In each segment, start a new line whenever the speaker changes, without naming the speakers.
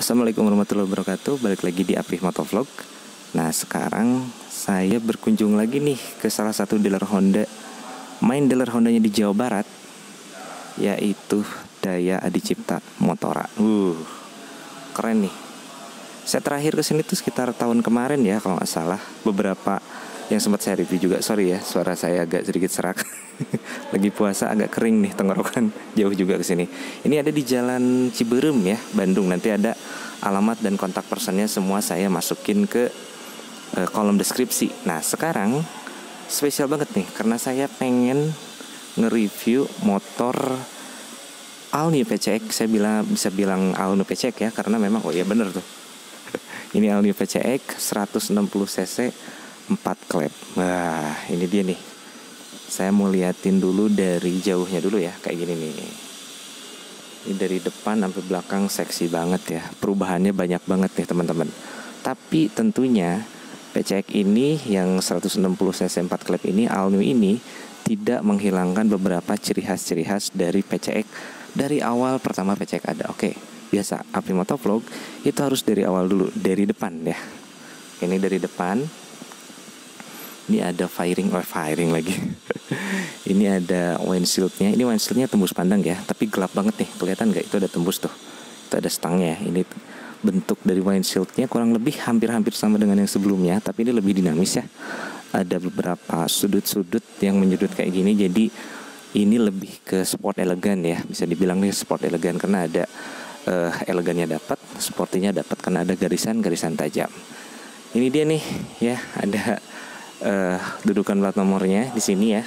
Assalamualaikum warahmatullahi wabarakatuh. Balik lagi di Apri Motovlog. Nah, sekarang saya berkunjung lagi nih ke salah satu dealer Honda, main dealer Hondanya di Jawa Barat, yaitu Daya Adicipta Motora. Keren nih. Saya terakhir kesini tuh sekitar tahun kemarin ya, kalau nggak salah. Beberapa yang sempat saya review juga. Sorry ya, suara saya agak sedikit serak. Lagi puasa agak kering nih tenggorokan, jauh juga ke sini. Ini ada di Jalan Ciberem ya, Bandung. Nanti ada alamat dan kontak personnya semua saya masukin ke kolom deskripsi. Nah, sekarang spesial banget nih karena saya pengen nge-review motor All New PCX. Saya bisa bilang All New PCX ya, karena memang bener tuh. Ini All New PCX 160 cc 4 klep. Wah, ini dia nih. Saya mau liatin dulu dari jauhnya dulu ya, kayak gini nih. Ini dari depan sampai belakang seksi banget ya. Perubahannya banyak banget nih teman-teman. Tapi tentunya PCX ini yang 160 cc 4 klep ini, all new ini, tidak menghilangkan beberapa ciri khas dari PCX dari awal pertama PCX ada. Oke, biasa Apri Motovlog itu harus dari awal dulu, dari depan ya. Ini dari depan. Ini ada firing lagi. Ini ada windshieldnya. Ini windshieldnya tembus pandang ya, tapi gelap banget nih. Kelihatan nggak? Itu ada tembus tuh. Itu ada stangnya. Ini bentuk dari windshieldnya kurang lebih hampir-hampir sama dengan yang sebelumnya, tapi ini lebih dinamis ya. Ada beberapa sudut-sudut yang menyudut kayak gini. Jadi ini lebih ke sport elegan ya. Bisa dibilang nih sport elegan karena ada elegannya dapat, sportinya dapat karena ada garisan-garisan tajam. Ini dia nih ya, ada dudukan plat nomornya di sini ya.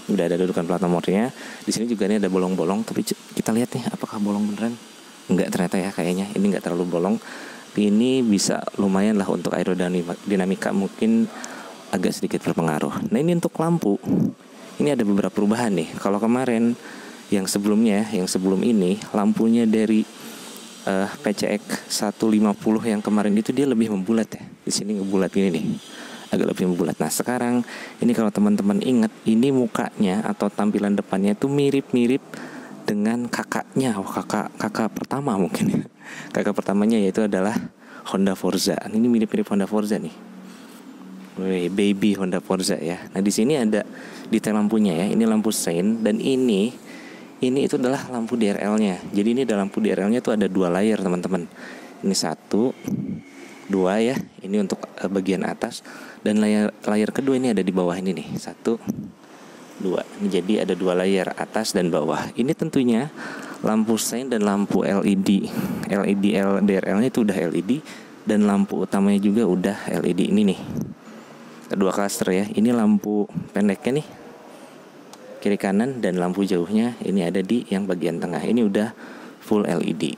Udah ada dudukan plat nomornya. Di sini juga nih ada bolong-bolong, tapi kita lihat nih apakah bolong beneran? Enggak ternyata ya, kayaknya ini enggak terlalu bolong. Ini bisa lumayan lah untuk aerodinamika, mungkin agak sedikit berpengaruh. Nah, ini untuk lampu. Ini ada beberapa perubahan nih. Kalau kemarin yang sebelum ini lampunya dari PCX 150 yang kemarin itu dia lebih membulat ya. Di sini ngebulat gini nih. Agak lebih membulat. Nah, sekarang ini kalau teman-teman ingat, ini mukanya atau tampilan depannya itu mirip-mirip dengan kakaknya. Kakak pertama mungkin. Kakak pertamanya yaitu adalah Honda Forza. Ini mirip-mirip Honda Forza nih. Baby Honda Forza ya. Nah, di sini ada detail lampunya ya. Ini lampu sein, dan ini itu adalah lampu DRL-nya. Jadi ini ada lampu DRL-nya tuh ada 2 layer, teman-teman. Ini 1, 2 ya. Ini untuk bagian atas, dan layar kedua ini ada di bawah ini nih. 1, 2. Ini jadi ada 2 layar, atas dan bawah. Ini tentunya lampu sein dan lampu LED. DRL-nya itu udah LED, dan lampu utamanya juga udah LED ini nih. Kedua cluster ya. Ini lampu pendeknya nih, kiri kanan, dan lampu jauhnya ini ada di yang bagian tengah. Ini udah full LED.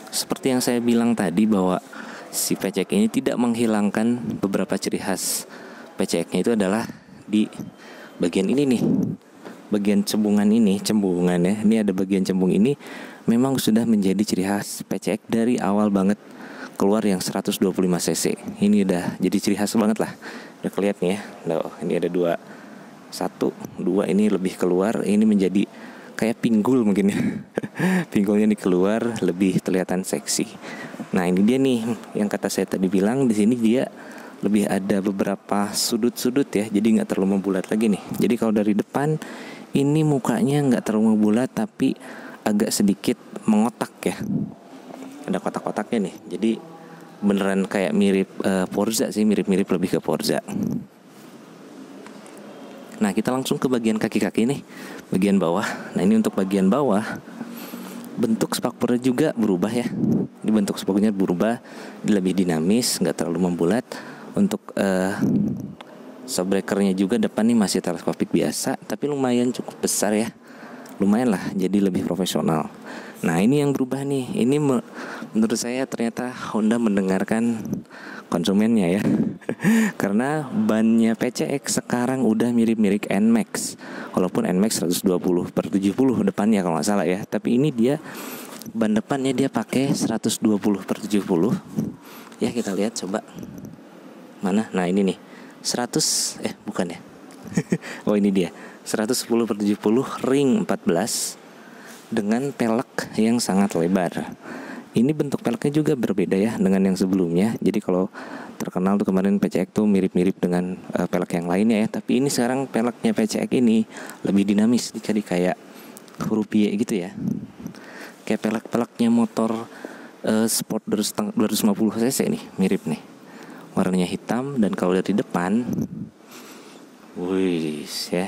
Seperti yang saya bilang tadi bahwa si PCX ini tidak menghilangkan beberapa ciri khas PCX-nya, itu adalah di bagian ini nih. Bagian cembungan ya. Ini ada bagian cembung ini memang sudah menjadi ciri khas PCX dari awal banget keluar yang 125 cc. Ini udah jadi ciri khas banget lah. Udah kelihatan ya. Nah, ini ada 2. 1, 2 ini lebih keluar. Ini menjadi kayak pinggul mungkin ya. Pinggulnya nih keluar, lebih kelihatan seksi. Nah, ini dia nih yang kata saya tadi bilang, di sini dia lebih ada beberapa sudut-sudut ya. Jadi nggak terlalu membulat lagi nih. Jadi kalau dari depan ini mukanya nggak terlalu membulat, tapi agak sedikit mengotak ya. Ada kotak-kotaknya nih. Jadi beneran kayak mirip Forza sih, mirip-mirip lebih ke Forza. Nah, kita langsung ke bagian kaki-kaki nih, bagian bawah. Nah, ini untuk bagian bawah, bentuk spakbornya juga berubah ya. Ini bentuk spakbornya berubah, lebih dinamis, nggak terlalu membulat. Untuk shockbreakernya juga depan nih masih teleskopik biasa, tapi lumayan cukup besar ya. Lumayan lah, jadi lebih profesional. Nah, ini yang berubah nih. Ini menurut saya ternyata Honda mendengarkan konsumennya ya. Karena bannya PCX sekarang udah mirip-mirip NMAX. Walaupun NMAX 120/70 depannya kalau nggak salah ya. Tapi ini dia ban depannya dia pakai 120/70. Ya, kita lihat coba. Mana? Nah, ini nih. Bukan ya. Oh, ini dia. 110/70 ring 14 dengan pelek yang sangat lebar. Ini bentuk peleknya juga berbeda ya dengan yang sebelumnya. Jadi kalau terkenal tuh kemarin PCX tuh mirip-mirip dengan pelek yang lainnya ya. Tapi ini sekarang peleknya PCX ini lebih dinamis, jadi kayak huruf Y gitu ya. Kayak pelek-peleknya motor sport 250 cc nih, mirip nih. Warnanya hitam dan kalau dari depan, wih ya,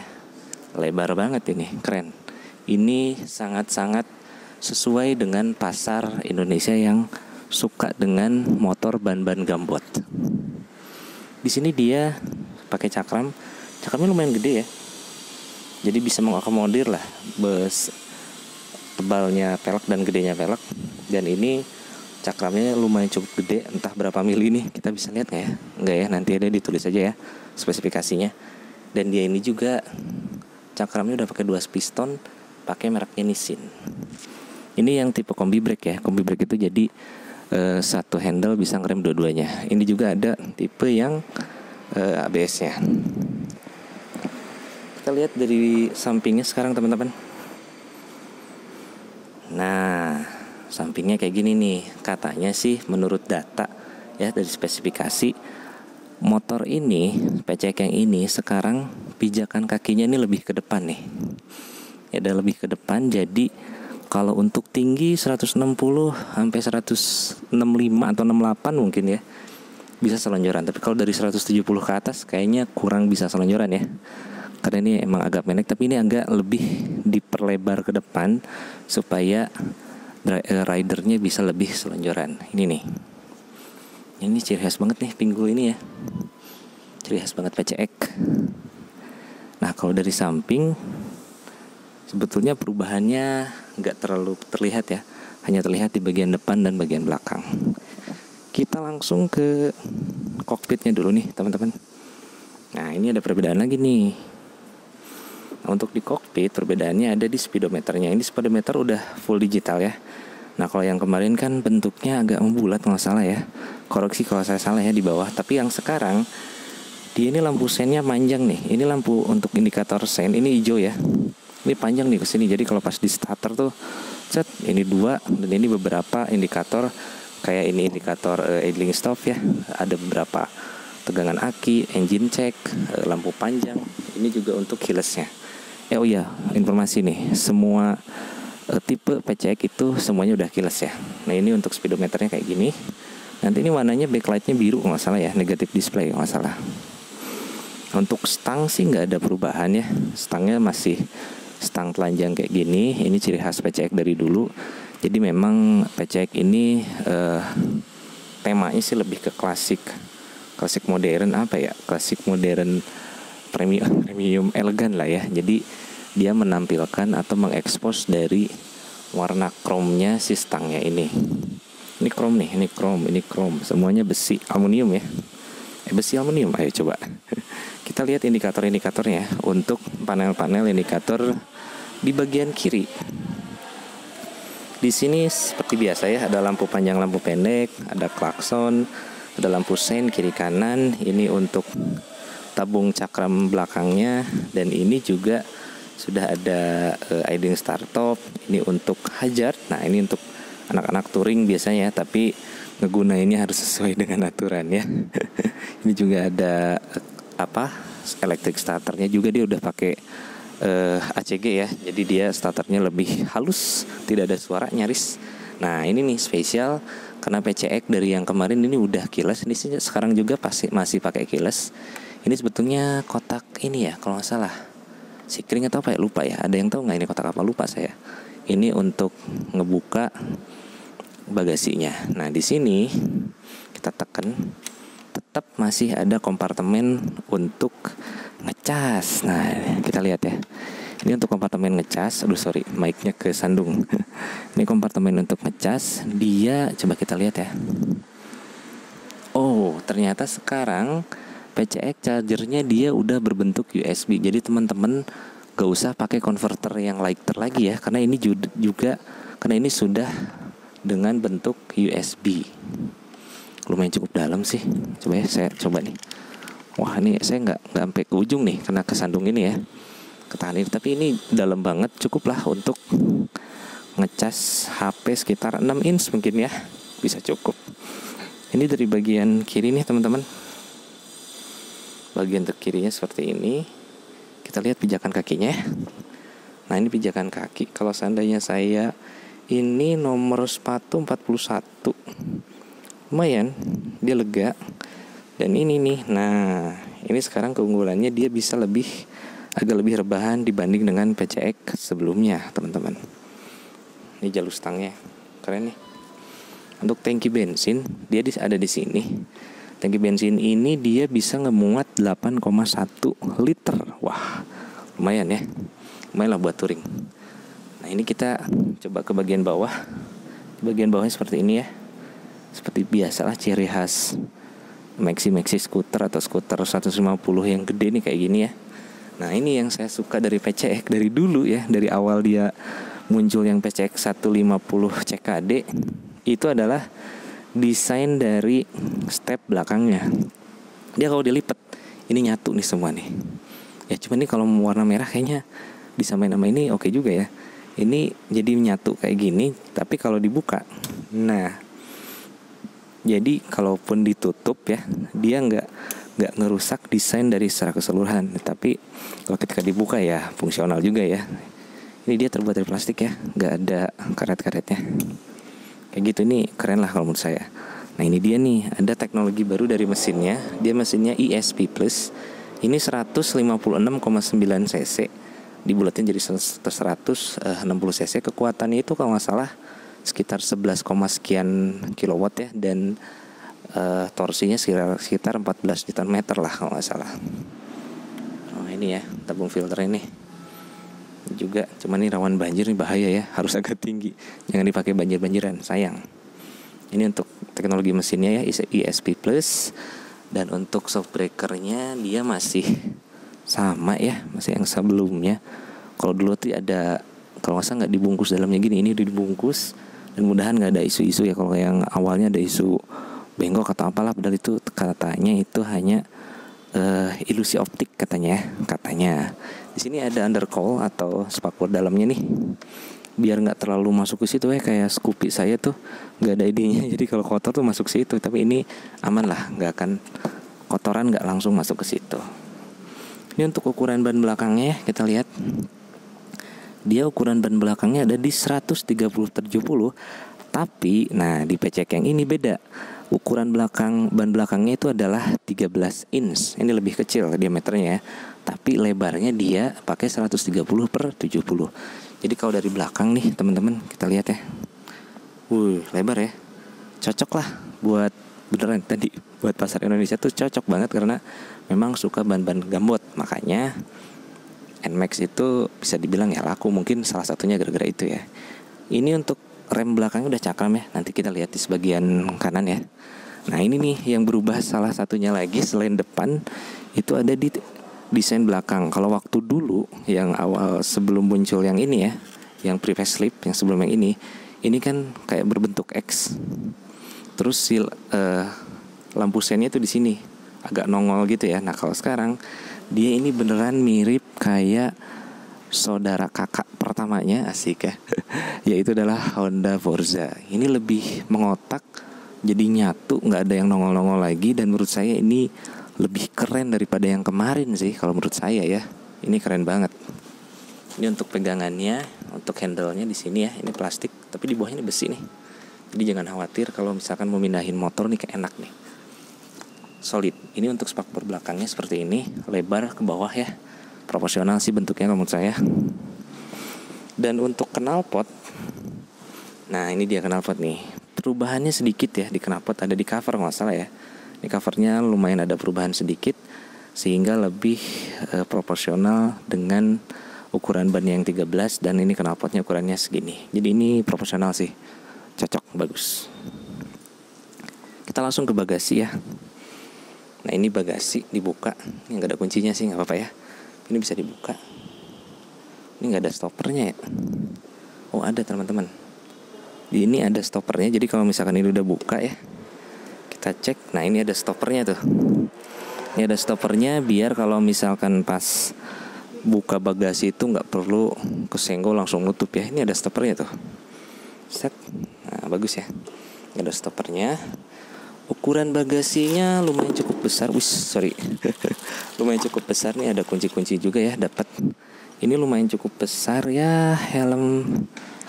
lebar banget ini, keren. Ini sangat-sangat sesuai dengan pasar Indonesia yang suka dengan motor ban-ban gambot. Di sini dia pakai cakramnya lumayan gede ya. Jadi bisa mengakomodir lah bus tebalnya pelek dan gedenya pelek. Dan ini cakramnya lumayan cukup gede, entah berapa mili nih, kita bisa lihat nggak ya? Nggak ya, nanti ada ditulis aja ya spesifikasinya. Dan dia ini juga cakramnya udah pakai 2 piston, pakai mereknya Nissin. Ini yang tipe kombi brake ya. Kombi brake itu jadi satu handle bisa ngerem dua-duanya. Ini juga ada tipe yang ABS-nya. Kita lihat dari sampingnya sekarang teman-teman. Nah, sampingnya kayak gini nih. Katanya sih menurut data ya dari spesifikasi, motor ini, PCX yang ini sekarang pijakan kakinya ini lebih ke depan nih. Ya, ada lebih ke depan, jadi kalau untuk tinggi 160 sampai 165 atau 68 mungkin ya bisa selonjoran. Tapi kalau dari 170 ke atas kayaknya kurang bisa selonjoran ya. Karena ini emang agak pendek, tapi ini agak lebih diperlebar ke depan supaya ridernya bisa lebih selonjoran. Ini nih. Ini ciri khas banget nih pinggul ini ya. Ciri khas banget PCX. Nah, kalau dari samping sebetulnya perubahannya nggak terlalu terlihat ya, hanya terlihat di bagian depan dan bagian belakang. Kita langsung ke kokpitnya dulu nih teman-teman. Nah, ini ada perbedaan lagi nih. Nah, untuk di kokpit perbedaannya ada di speedometernya. Ini speedometer udah full digital ya. Nah, kalau yang kemarin kan bentuknya agak membulat nggak salah ya. Koreksi kalau saya salah ya di bawah. Tapi yang sekarang dia ini lampu sennya panjang nih. Ini lampu untuk indikator sen ini hijau ya. Ini panjang nih ke sini. Jadi kalau pas di starter tuh set ini 2 dan ini beberapa indikator, kayak ini indikator idling stop ya. Ada beberapa tegangan aki, engine check, lampu panjang. Ini juga untuk keyless-nya. Oh iya, informasi nih. Semua tipe PCX itu semuanya udah keyless ya. Nah, ini untuk speedometernya kayak gini. Nanti ini warnanya backlightnya biru nggak salah ya, negatif display nggak salah. Untuk stang sih nggak ada perubahan ya. Stangnya masih stang telanjang kayak gini. Ini ciri khas PCX dari dulu. Jadi memang PCX ini temanya sih lebih ke klasik modern, apa ya, klasik modern premium elegan lah ya. Jadi dia menampilkan atau mengekspos dari warna chrome-nya si stangnya ini. Ini chrome nih, ini chrome. Semuanya besi aluminium ya. Besi aluminium. Ayo coba kita lihat indikator-indikatornya. Untuk panel-panel indikator di bagian kiri, di sini seperti biasa ya, ada lampu panjang, lampu pendek, ada klakson, ada lampu sein kiri kanan. Ini untuk tabung cakram belakangnya, dan ini juga sudah ada idling start stop. Ini untuk hazard. Nah, ini untuk anak-anak touring biasanya, tapi ngegunainnya harus sesuai dengan aturan ya. Ini juga ada electric starternya juga, dia udah pakai ACG ya. Jadi dia starternya lebih halus, tidak ada suara nyaris. Nah, ini nih spesial karena PCX dari yang kemarin ini udah keyless. Ini sekarang juga masih pakai keyless. Ini sebetulnya kotak ini ya, kalau nggak salah Sikring atau apa ya, lupa ya. Ada yang tahu nggak ini kotak apa? Lupa saya. Ini untuk ngebuka bagasinya. Nah, di sini kita tekan, tetap masih ada kompartemen untuk ngecas. Nah, kita lihat ya. Ini untuk kompartemen ngecas. Mic-nya kesandung. Ini kompartemen untuk ngecas. Dia coba kita lihat ya. Oh, ternyata sekarang PCX chargernya dia udah berbentuk USB. Jadi teman-teman gak usah pakai converter yang lighter lagi ya, karena ini juga karena ini sudah dengan bentuk USB. Lumayan cukup dalam sih. Coba ya, saya coba nih. Wah, ini saya nggak sampai ke ujung nih karena kesandung ini ya, ketahan ini. Tapi ini dalam banget, cukup lah untuk ngecas HP sekitar 6 inch mungkin ya, bisa cukup. Ini dari bagian kiri nih teman-teman. Bagian terkirinya seperti ini. Kita lihat pijakan kakinya. Nah ini pijakan kaki. Kalau seandainya saya ini nomor sepatu 41, lumayan, dia lega. Dan ini nih, nah ini sekarang keunggulannya dia bisa agak lebih rebahan dibanding dengan PCX sebelumnya teman-teman. Ini jalur stangnya, keren nih. Untuk tangki bensin dia ada di sini. Tangki bensin ini dia bisa ngemuat 8,1 liter. Wah, lumayan ya. Lumayan lah buat touring. Nah, ini kita coba ke bagian bawah. Bagian bawahnya seperti ini ya. Seperti biasalah ciri khas maxi scooter atau skuter 150 yang gede nih kayak gini ya. Nah, ini yang saya suka dari PCX dari dulu ya, dari awal dia muncul yang PCX 150 CKD. Itu adalah desain dari step belakangnya. Dia kalau dilipat ini nyatu nih semua nih. Ya cuma nih kalau warna merah kayaknya disamain sama ini oke juga ya. Ini jadi nyatu kayak gini, tapi kalau dibuka, nah jadi kalaupun ditutup ya, dia nggak ngerusak desain dari secara keseluruhan. Tapi kalau ketika dibuka ya fungsional juga ya. Ini dia terbuat dari plastik ya, nggak ada karet-karetnya. Kayak gitu, ini keren lah kalau menurut saya. Nah ini dia nih, ada teknologi baru dari mesinnya. Dia mesinnya ESP Plus. Ini 156,9 cc. Dibulatin jadi 160 cc. Kekuatannya itu kalau nggak salah sekitar 11, sekian kilowatt ya. Dan torsinya sekitar 14 Nm lah kalau nggak salah. Oh ini ya, tabung filter ini juga, cuman ini rawan banjir nih, bahaya ya, harus agak tinggi, jangan dipakai banjir-banjiran, sayang. Ini untuk teknologi mesinnya ya, ESP Plus. Dan untuk shock breakernya dia masih sama ya, masih yang sebelumnya. Kalau dulu tuh ada, kalau nggak salah nggak dibungkus dalamnya gini, ini udah dibungkus. Dan mudahan nggak ada isu-isu ya, kalau yang awalnya ada isu bengkok atau apalah, padahal itu katanya itu hanya ilusi optik katanya. Di sini ada undercowl atau spakbor dalamnya nih, biar nggak terlalu masuk ke situ ya, kayak Scoopy saya tuh nggak ada idenya. Jadi kalau kotor tuh masuk situ, tapi ini aman lah, nggak akan kotoran nggak langsung masuk ke situ. Ini untuk ukuran ban belakangnya kita lihat. Dia ukuran ban belakangnya ada di 130/70. Tapi nah di PCX yang ini beda. Ukuran ban belakangnya itu adalah 13 inch. Ini lebih kecil diameternya ya. Tapi lebarnya dia pakai 130/70. Jadi kalau dari belakang nih teman-teman kita lihat ya. Lebar ya. Cocok lah buat, beneran tadi buat pasar Indonesia tuh cocok banget, karena memang suka ban-ban gambot. Makanya NMAX itu bisa dibilang ya laku, mungkin salah satunya gara-gara itu ya. Ini untuk rem belakangnya udah cakram ya. Nanti kita lihat di sebagian kanan ya. Nah ini nih yang berubah salah satunya lagi selain depan, itu ada di desain belakang. Kalau waktu dulu yang awal sebelum muncul yang ini ya, yang pre-facelift yang sebelum yang ini kan kayak berbentuk X. Terus lampu sennya tuh di sini agak nongol gitu ya. Nah kalau sekarang dia ini beneran mirip kayak saudara kakak pertamanya, asik ya. Yaitu adalah Honda Forza. Ini lebih mengotak, jadi nyatu, nggak ada yang nongol-nongol lagi. Dan menurut saya ini lebih keren daripada yang kemarin sih, kalau menurut saya ya. Ini keren banget. Ini untuk pegangannya, untuk handle-nya di sini ya, ini plastik, tapi di bawahnya ini besi nih. Jadi jangan khawatir kalau misalkan mau mindahin motor nih, kayak enak nih. Solid. Ini untuk spakbor belakangnya seperti ini, lebar ke bawah ya. Proporsional sih bentuknya kalau menurut saya. Dan untuk knalpot, nah ini dia knalpot nih. Perubahannya sedikit ya di knalpot, ada di cover nggak salah ya. Di covernya lumayan ada perubahan sedikit, sehingga lebih proporsional dengan ukuran ban yang 13. Dan ini knalpotnya ukurannya segini. Jadi ini proporsional sih, cocok, bagus. Kita langsung ke bagasi ya. Nah ini bagasi dibuka, ini nggak ada kuncinya sih, nggak apa-apa ya. Ini bisa dibuka. Ini nggak ada stoppernya ya. Oh ada teman-teman. Ini ada stoppernya. Jadi kalau misalkan ini udah buka ya, kita cek. Nah ini ada stoppernya tuh. Ini ada stoppernya biar kalau misalkan pas buka bagasi itu nggak perlu kesenggol langsung nutup ya. Ini ada stoppernya tuh. Set. Nah, bagus ya. Ada stoppernya. Ukuran bagasinya lumayan cukup besar. Lumayan cukup besar nih, ada kunci-kunci juga ya dapat. Ini lumayan cukup besar ya. Helm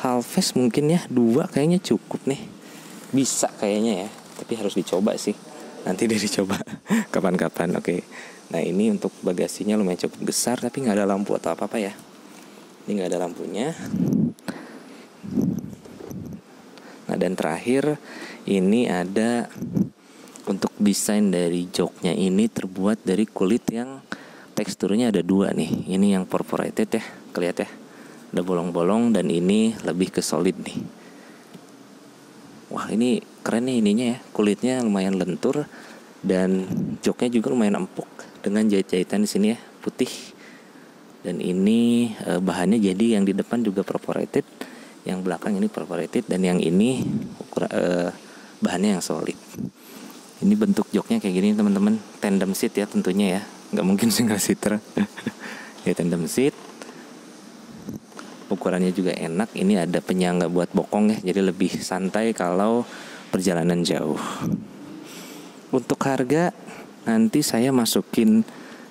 halves mungkin ya, 2 kayaknya cukup nih. Bisa kayaknya ya, tapi harus dicoba sih. Nanti deh dicoba kapan-kapan. Oke. Nah, ini untuk bagasinya lumayan cukup besar, tapi nggak ada lampu atau apa-apa ya. Ini nggak ada lampunya. Nah, dan terakhir ini ada untuk desain dari joknya, ini terbuat dari kulit yang teksturnya ada 2 nih. Ini yang perforated ya, kelihatan ya, ada bolong-bolong, dan ini lebih ke solid nih. Wah, ini keren nih ininya ya, kulitnya lumayan lentur dan joknya juga lumayan empuk dengan jahit-jahitan di sini ya, putih. Dan ini bahannya jadi yang di depan juga perforated, yang belakang ini perforated, dan yang ini bahannya yang solid. Ini bentuk joknya kayak gini teman-teman, tandem seat ya tentunya ya, nggak mungkin single seater. Ya, tandem seat. Ukurannya juga enak. Ini ada penyangga buat bokong ya, jadi lebih santai kalau perjalanan jauh. Untuk harga nanti saya masukin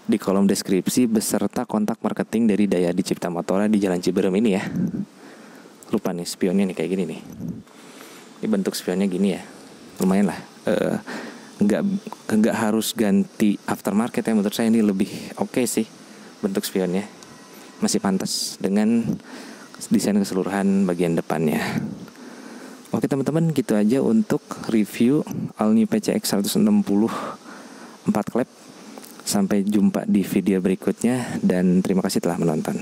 di kolom deskripsi beserta kontak marketing dari Dayadi Cipta Motora di Jalan Ciberem ini ya. Lupa nih spionnya nih, kayak gini nih. Ini bentuk spionnya gini ya, lumayan lah. Nggak harus ganti aftermarket ya, menurut saya ini lebih oke sih bentuk spionnya, masih pantas dengan desain keseluruhan bagian depannya. Oke teman-teman, gitu aja untuk review All New PCX 160 4 klep. Sampai jumpa di video berikutnya dan terima kasih telah menonton.